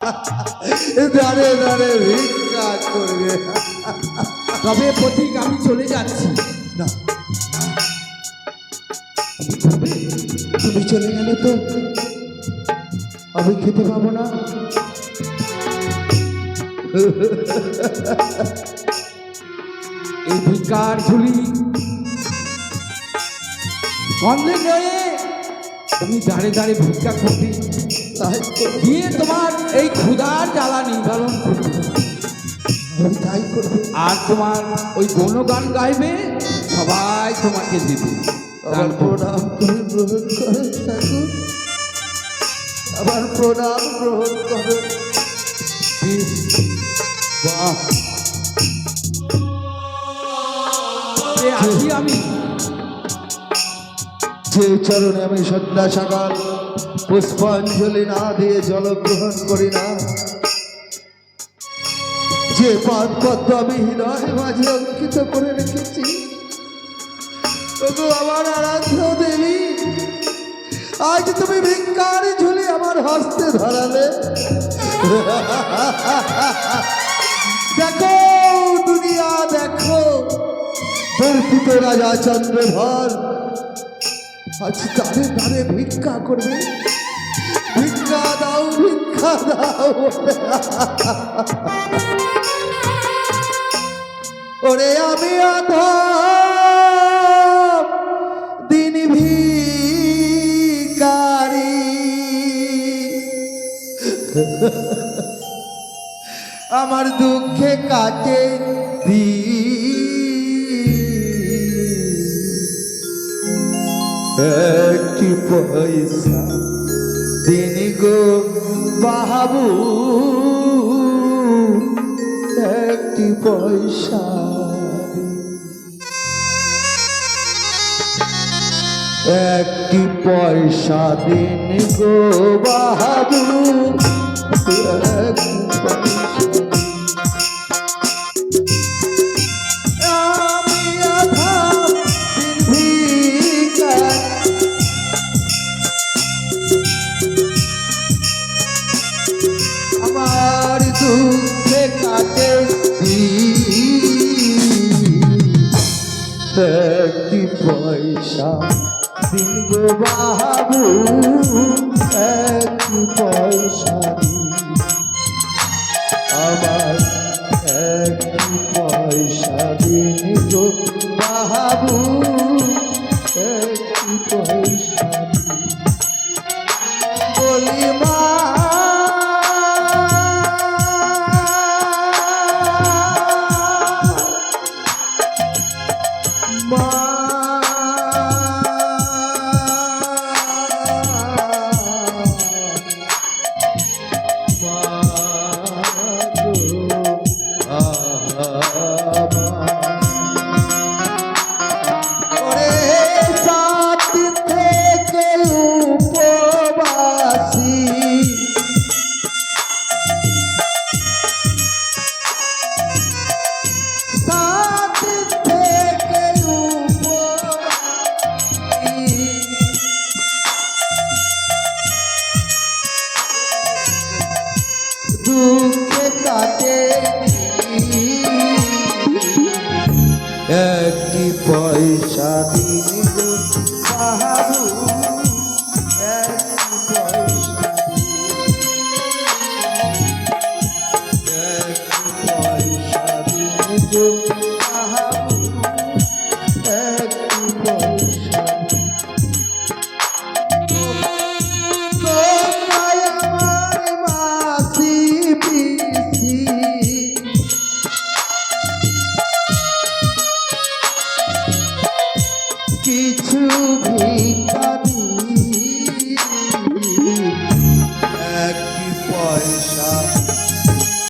দাঁড়ে দাঁড়ে ভিক্ষা করবে। তবে পথিক আমি চলে যাচ্ছি। না, তুমি চলে গেলে তো আমি খেতে পাবো না। এই ভিক্ষার ঝুলি কন্দে নয়ে তুমি দাঁড়ে দাঁড়ে ভিক্ষা করবে, তাই তো, দিয়ে তোমার এই ক্ষুধার জ্বালা নিবারণ করবে। আমি তাই করবো। আর তোমার ওই গণগান গাইবে, সবাই তোমাকে দিবে। আমার প্রণাম তুমি গ্রহণ করো ঠাকুর, আমার প্রণাম গ্রহণ করো। বাহ, আসি আমি। যে চরণে আমি সন্ধ্যা সকাল পুষ্পাঞ্জলি না দিয়ে জল গ্রহণ করি না, যে পাদ পদ্ম আমি হৃদয় মাঝে অঙ্কিত করে রেখেছি, তবু আমার আরাধ্য দেবী, আজ তুমি ভিক্ষার ঝুলি আমার হস্তে ধরালে। দেখো দুনিয়া, দেখো দর্পিত রাজা চন্দ্রধর আজ দাঁড়ে দাঁড়ে ভিক্ষা করবে। ভিক্ষা দাও, ভিক্ষা দাও। ওরে আমি অধম দিন ভিখারি, আমার দুঃখে কাটে একটি পয়সা দিন গো বাবু, একটি পয়সা, একটি পয়সা দিন গো বাবু, একটি পয়সা। আমি অধম ভিখারি, আমার দুঃখে কাটে একটি পয়সা দিন গো বাবু, একটি পয়সা আমার, একটি পয়সা দিন গো বাবু, একটি পয়সা বলি মা। দুঃখে কাটে একটি পয়সা দিন গো বাবু, একটি পয়সা, একটি পয়সা দিন গো বাবু, একটি পয়সা। কিছু ভিক্ষা